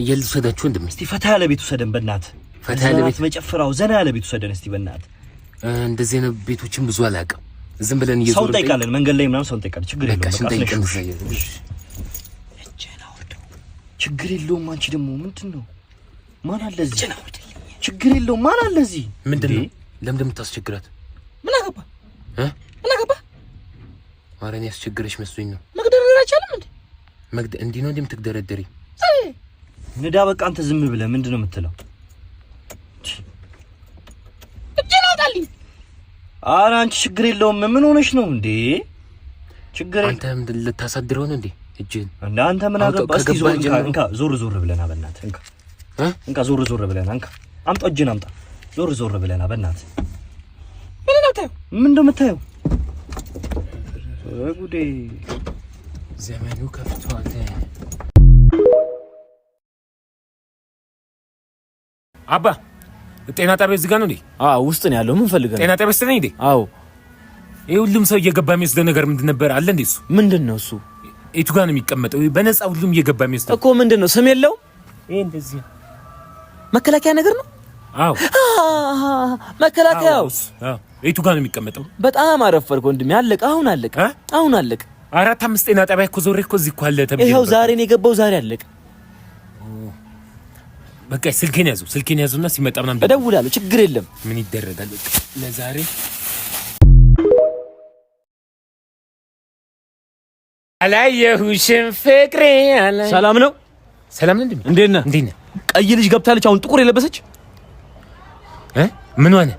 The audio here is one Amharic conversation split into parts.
የልሰዳችሁ እንደም እስቲ ፈታ ያለ ቤት ወሰደን በእናት ፈታ ያለ ቤት መጨፈራው ዘና ያለ ቤት ወሰደን እስቲ በእናት እንደዚህ ነው ቤቶችን ብዙ አላውቅም ዝም ብለን ሰው ጠይቃለን መንገድ ላይ ምናምን ሰው ጠይቃለን ችግር የለውም ችግር የለውም አንቺ ደግሞ ምንድነው ማን አለ እዚህ ችግር የለውም ማን አለ እዚህ ምንድነው ለምን እንደምታስቸግራት ምን አገባ ማረን ያስቸግረሽ መስሎኝ ነው መግደርደር አይቻልም እንዴ እንዴ ነው እንደምትግደረደሪ ነዳ በቃ አንተ ዝም ብለህ ምንድነው የምትለው እጅናውጣልኝ ኧረ አንቺ ችግር የለውም ምን ሆነሽ ነው እንዴ ችግር አንተ ምንድን ልታሳድረው ነው እንዴ እጅን እንደ አንተ ምን አገባ እስኪ ዞር ብለና በእናትህ እንካ ዞር ብለና እንካ አምጣ እጅን አምጣ ዞር ብለና በእናትህ ምን ነው ታየው ምን እንደምታየው ጉዴ ዘመኑ ከፍቷል አባ ጤና ጣቢያ እዚህ ጋር ነው እንዴ? አዎ ውስጥ ነው ያለው። ምን ፈልገህ? ጤና ጣቢያ ውስጥ ነኝ እንዴ? አዎ። ሁሉም ሰው እየገባ የሚወስደው ነገር ምንድን ነበር አለ እንዴ? እሱ ምንድነው እሱ? የቱ ጋር ነው የሚቀመጠው? በነፃ ሁሉም እየገባ የሚወስደው እኮ ምንድነው? ስም የለውም? ይሄ እንደዚህ መከላከያ ነገር ነው? አዎ። መከላከያው? አዎ። የቱ ጋር ነው የሚቀመጠው? በጣም አረፈርክ ወንድሜ። አለቀ። አሁን አለቀ። 4-5 ጤና ጣቢያ እኮ ዞሬ እኮ እዚህ እኮ አለ ተብዬ። ይሄው ዛሬ ነው የገባው። ዛሬ አለቀ። በቃ ስልኬን ያዙና ሲመጣ ምናምን እደውላለሁ። ችግር የለም። ምን ይደረጋል? በቃ ለዛሬ አላየሁሽም ፍቅሬ አላ ሰላም ነው እንዴት ነህ? ቀይ ልጅ ገብታለች አሁን ጥቁር የለበሰች ምን ሆነ?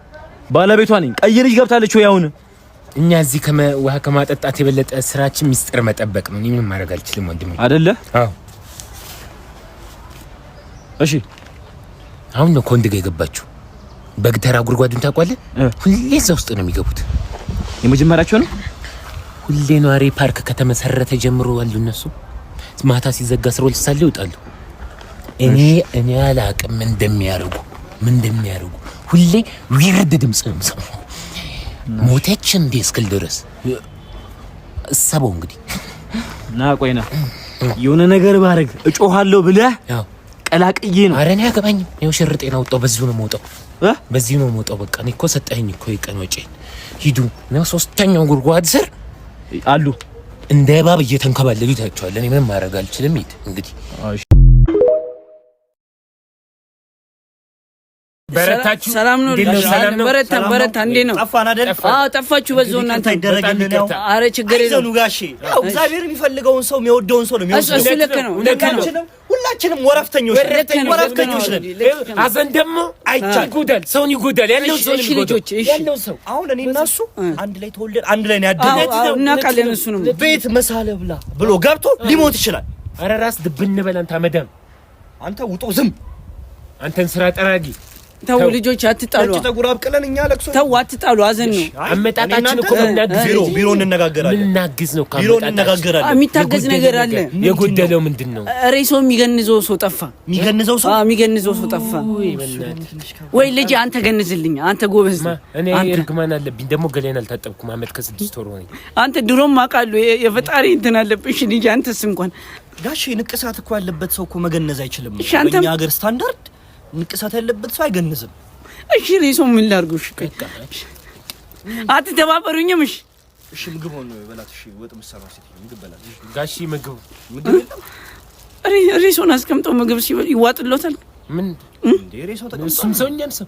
ባለቤቷ ነኝ። ቀይ ልጅ ገብታለች ወይ አሁን? እኛ እዚህ ውሃ ከማጠጣት የበለጠ ስራችን ሚስጥር መጠበቅ ነው። እኔ ምንም ማድረግ አልችልም ወንድሜ አይደለ? አዎ። እሺ አሁን ነው ኮንድ ጋር የገባችሁ። በግተራ ጉርጓዱን ታውቃለህ? ሁሌ እዛ ውስጥ ነው የሚገቡት። የመጀመሪያቸው ነው። ሁሌ ነዋሪ ፓርክ ከተመሰረተ ጀምሮ አሉ እነሱ። ማታ ሲዘጋ 12 ሰዓት ይወጣሉ። እኔ አላቅም ምን እንደሚያደርጉ ሁሌ ዊርድ ድምጽ ነው የምሰማው። ሞተች እንዴ እስክል ድረስ እሰበው እንግዲህ ና ቆይና የሆነ ነገር ባረግ እጮሃለሁ ብለህ ቀላቅዬ ነው። ኧረ እኔ አገባኝም። ይኸው ሽርጤና ወጣው። በዚሁ ነው የምወጣው። በቃ እኔ እኮ ሰጠኸኝ እኮ የቀን ወጪ። ሂዱ ነው 3ኛው ጉርጓድ ስር አሉ እንደ እባብ እየተንከባለሉ ታያቸዋለህ። እኔ ምንም ማድረግ አልችልም። ሂድ እንግዲህ በረታችሁ። ሰላም ነው። በረታ እንዴ ነው? ጠፋን አይደል? ጠፋችሁ በዛው እናንተ ይደረግልን ነው። አረ ችግር የለም ጋሼ። ያው እግዚአብሔር የሚፈልገውን ሰው የሚወደውን ሰው ነው የሚወደው። እሱ ልክ ነው። ሁላችንም ወራፍተኞች ነን። አዘን ደግሞ ይጎዳል፣ ሰውን ይጎዳል። ያለው ሰው አሁን እኔ እና እሱ አንድ ላይ ተወልደን አንድ ላይ ነው ያደግነው። እናውቃለን። እሱ ነው ቤት መሳለ ብላ ብሎ ገብቶ ሊሞት ይችላል። አረ ራስ ድብን በል አንተ አመዳም። አንተ ውጦ ዝም አንተን ስራ ጠራጊ ተው ልጆች አትጣሉ። ተጉራ አብቀለን እኛ ለቅሶ ተው አትጣሉ። አዘን ነው አመጣጣችን እኮ ቢሮ እንነጋገራለን። ምንናግዝ ነው ቢሮ እንነጋገራለን። የሚታገዝ ነገር አለ። የጎደለው ምንድነው? ሬሶ የሚገንዘው ሰው ጠፋ። የሚገንዘው ሰው ጠፋ። ወይ ልጅ አንተ ገንዝልኝ። አንተ ጎበዝ። እኔ እርግማን አለብኝ ደግሞ ገሌን አልታጠብኩም። አመት ከ6 ወር ሆነኝ። አንተ ድሮም አውቃለሁ የፈጣሪ እንትን አለብሽ ልጅ። አንተስ እንኳን ጋሼ ንቅሳት እኮ ያለበት ሰው እኮ መገነዝ አይችልም። በእኛ ሀገር ስታንዳርድ ንቅሳት ያለበት ሰው አይገንዝም። እሺ ሬሶ ምን ላድርጉሽ? አትተባበሩኝም? እሺ ምግብ ሆኖ በላት። እሺ ወጥ መስራት ሲት ምግብ በላት። ጋሺ ምግብ ሬሶን አስቀምጠው ምግብ ሲበል ይዋጥሎታል። ምን እንደ ሬሶ ተቀምጦ እሱም ሰው እኛም ሰው